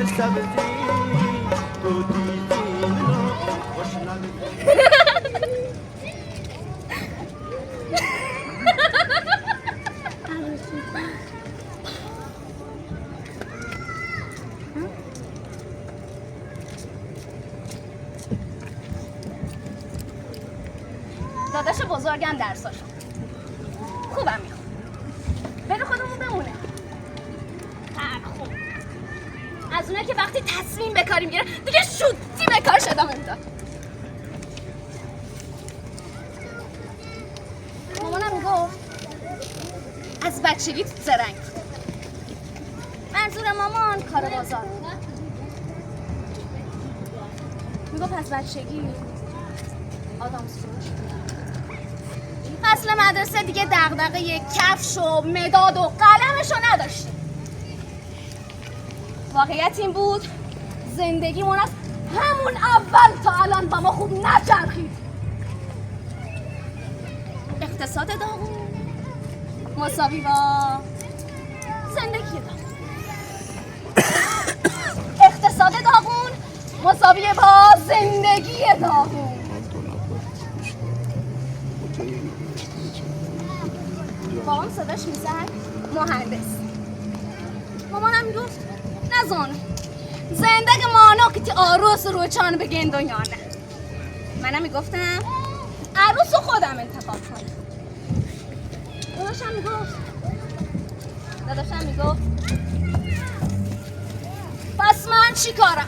سبزی تو دیدین رو خوش داداش بزرگم درساشو خوبم میخوام بره خودمون بمونه خوب از اونه که وقتی تصمیم به کاری میگیره دیگه شوتی به کارش ادامه میداد. مامانم میگفت از بچگی تو زرنگ منظور مامان کار بازار میگفت از بچگی آدم سروش فصل مدرسه دیگه دغدغه کفش و مداد و قلمشو نداشتیم. واقعیت این بود زندگیمون از همون اول تا الان با ما خوب نچرخید. اقتصاد داغون مساوی با زندگی داغون. اقتصاد داغون مساوی با زندگی داغون. بابام صداش میزد مهندس. مامانم میگفت نزان زندگی مانا که تی عروس روچان بگین دنیا نه. منم میگفتم عروس خودم انتخاب کنم. داداشم میگفت پس من چی کارم؟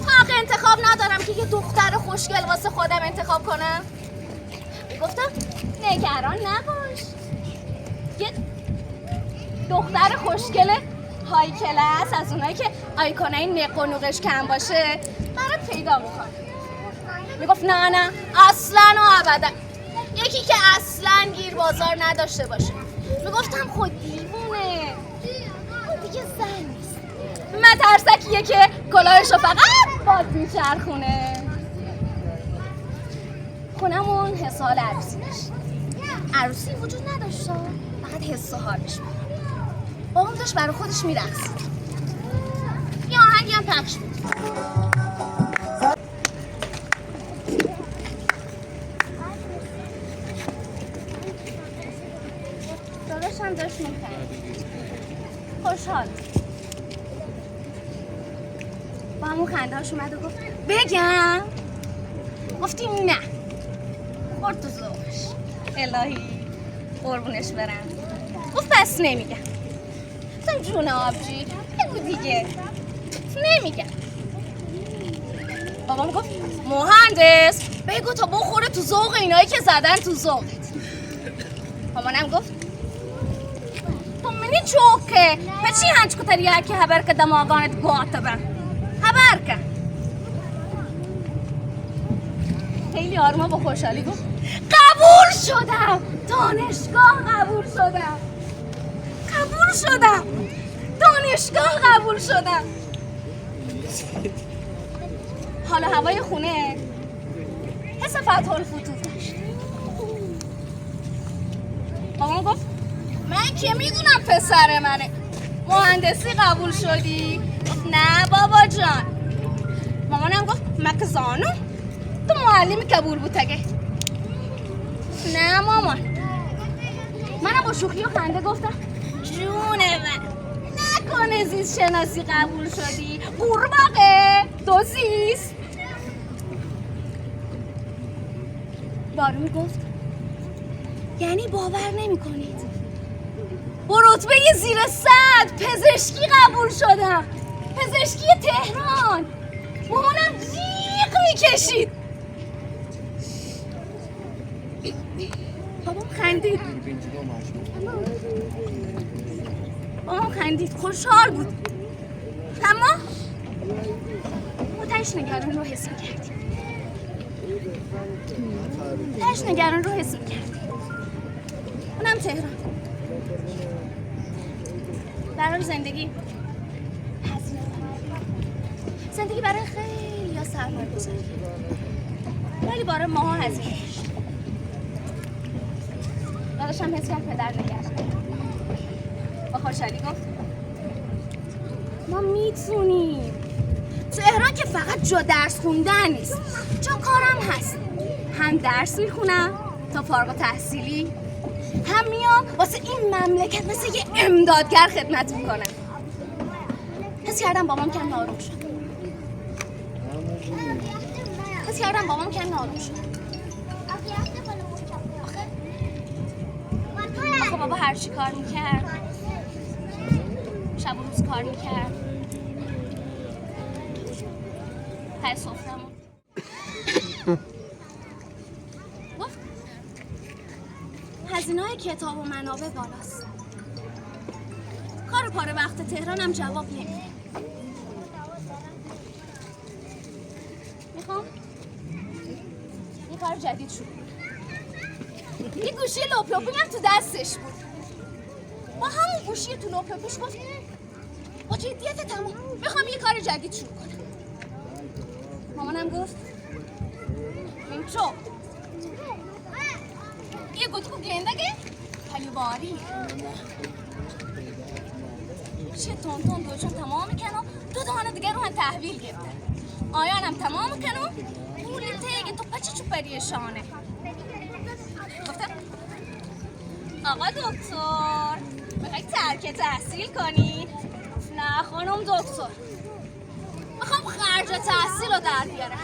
حق انتخاب ندارم که یه دختر خوشگل واسه خودم انتخاب کنم. میگفتم نگران نباش یه دختر خوشگل های کلاس از اونایی که آیکونای نق و نوقش کم باشه برات پیدا میکنه. میگفت نه اصلا و ابدا یکی که اصلا گیر بازار نداشته باشه. میگفتم خود دیوونه اون دیگه زن نیست مترسکیه که کلاهشو فقط باد میچرخونه. خونمون حس حال عروسی داشت. عروسی وجود نداشت فقط حس و حالش بود. بابام داشت برای خودش میرقصید. یه آهنگی هم پخش بود. داداشم داشت میخند خوشحال با همون خنده هاش اومد و گفت بگم؟ گفتیم نه خورد تو ذوقش. الهی قربونش برم. گفت پس نمیگم. گفتم جون آبجی بگو دیگه. نمیگم. بابام گفت مهندس بگو تا بخوره تو ذوق اینایی که زدن تو ذوقت. مامانم گفت تو منی چوکه پچی هنچ کتریه که حبر که دماغانت گاتبه حبر که. خیلی آروم با خوشحالی گفت قبول شدم دانشگاه قبول شدم دانشگاه قبول شدم. حالا هوای خونه حس فتح الفتوح داشت. بابام گفت من که میدونم پسر منه مهندسی قبول شدی؟ گفت نه بابا جان. مامانم گفت مکزانو تو معلمی قبول بود تگه. نه مامان. منم با شوخی و خنده گفتم جونه من نکنه زیست شناسی قبول شدی قورباغه دوزیست. بارو گفت یعنی باور نمی کنید با رتبه زیر 100 پزشکی قبول شدم. پزشکی تهران. مامانم جیغ میکشید. بابام خندید خوشحال بود. اما ما تش نگران رو حس میکردیم. اونم تهران. برای زندگی برای خیلی یا سرمایه گذاری ولی برای ماها هزینه داشت. داداشم حس کرد پدر نگرد با خوشحالی گفت ما میتونیم. تهران که فقط جا درس خوندن نیست، جا کارم هست. هم درس میخونم تا فارغ التحصیلی، هم میام واسه این مملکت مثل یه امدادگر خدمت میکنم. حس کردم بابام کم آروم شد. آخه بابا هر چی کار میکرد، شب و روز کار میکرد پای سفرمون. گفت هزینه‌های کتاب و منابع بالاست، کار پاره وقت تهرانم جواب نمیده. میخوام یه کار جدید شروع کنم. یه گوشی لپلپی هم تو دستش بود. با همون گوشی تو لپلپیش گفت با جدیت تمام میخوام یه کار جدید شروع کنم. مامانم گفت این چو یه گوتکو گندگه پلی باری چه تون دوشون تمام میکنم. دو دانه دیگه رو هم تحویل گرفته. آیانم تمام میکنم. پولی تیگه تو پچه چو پریشانه. گفتم آقا دکتر میخوای ترک تحصیل کنی؟ نه خانم دکتر، میخوام خرج تحصیل رو در بیارم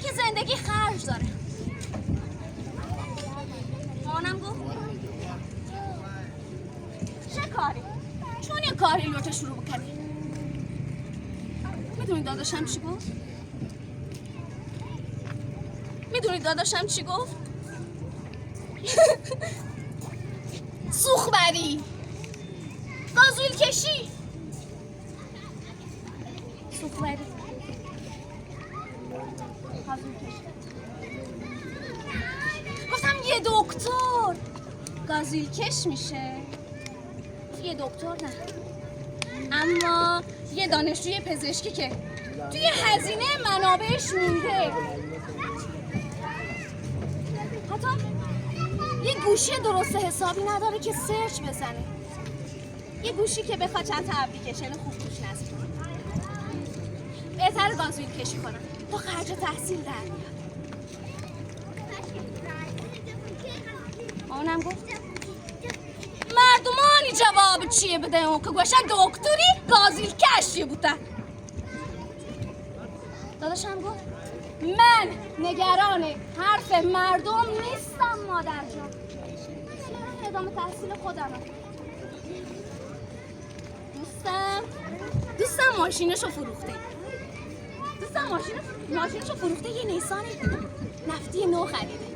که زندگی خرج داره. مامانم گفت چه کاری؟ چون یه کاری لوته شروع بکنی. میدونی داداشم چی گفت؟ سوخبری، گازوئیل کشی. گفتم یه دکتر گازوئیل کش میشه. یه دکتر نه، اما یه دانشجوی پزشکی که توی هزینه منابعش مونده. حتی یه گوشی درست حسابی نداره که سرچ بزنه. یه گوشی که بخواد چند تا اپلیکیشن خوب توش نصب کنه. بهتر گازوئیل کشی کنم تا خرج تحصیل در بیاد. اونم گفت مردمانی جواب چیه بده اون که گوشن دکتری گازوئیل کشی بوده. داداشم گفت من نگران حرف مردم نیستم مادر جان، ادامه تحصیل خودمه. دوستم ماشینشو فروخته. ماشینشو فروخته یه نیسان نفتی نو خریده.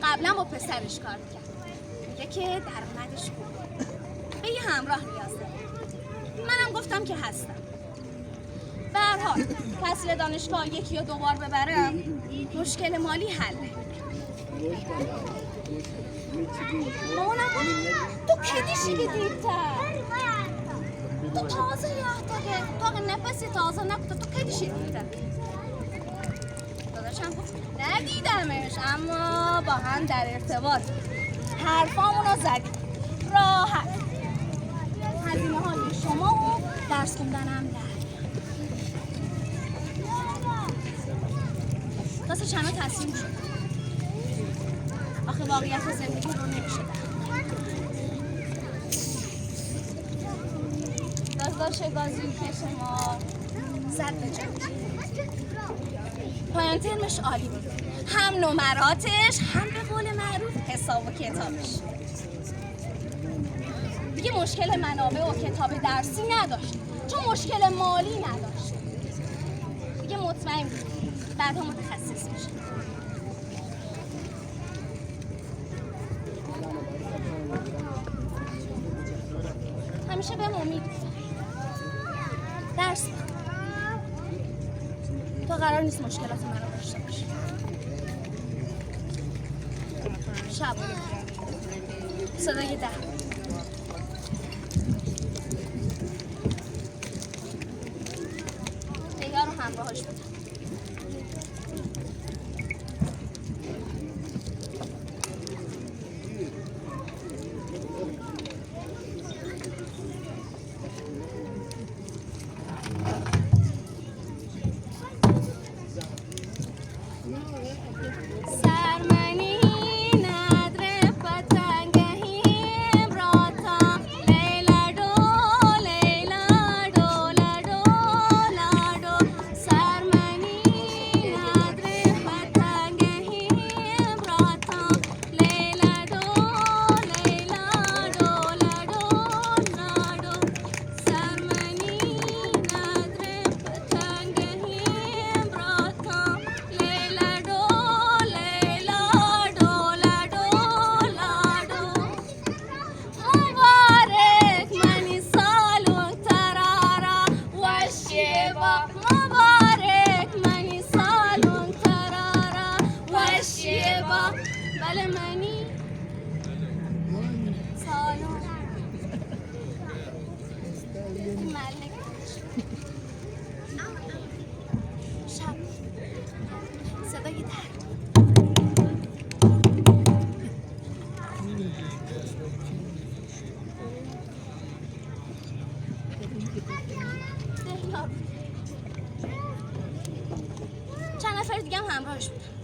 قبلا با پسرش کار میکرد. میگه که درآمدش خوبه. به یه همراه نیاز داره. منم گفتم که هستم. به هر حال تحصیل دانشگاه یکی یا دو بار ببرم مشکل مالی حله. مامانم گفت تو کدیشی که دیدتر، تو تازه یه تا نفسی تازه نکته تو کدیشی دیدتر. داداشم گفت ندیدمش اما با هم در ارتباط حرفامونو زدیم راحت. هزینه های شما و درس خوندنم در دست چنه تصمیم شد. آخه واقعیت زندگی رو نمیشه داشت گازوئیل کش ما زد به جنگ. پایان ترمش عالی بود، هم نمراتش هم به قول معروف حساب و کتابش. دیگه مشکل منابع و کتاب درسی نداشت چون مشکل مالی نداشت. دیگه مطمئن بود بعدها متخصص میشه. همیشه بهم امید درس تو قرار نیست مشکلات منو داشته باشی. شب صدای در نگاه رو همراهاش بودم. بله منی سلام ملک شب صدای در چند نفر دیگه هم همراهش بودن.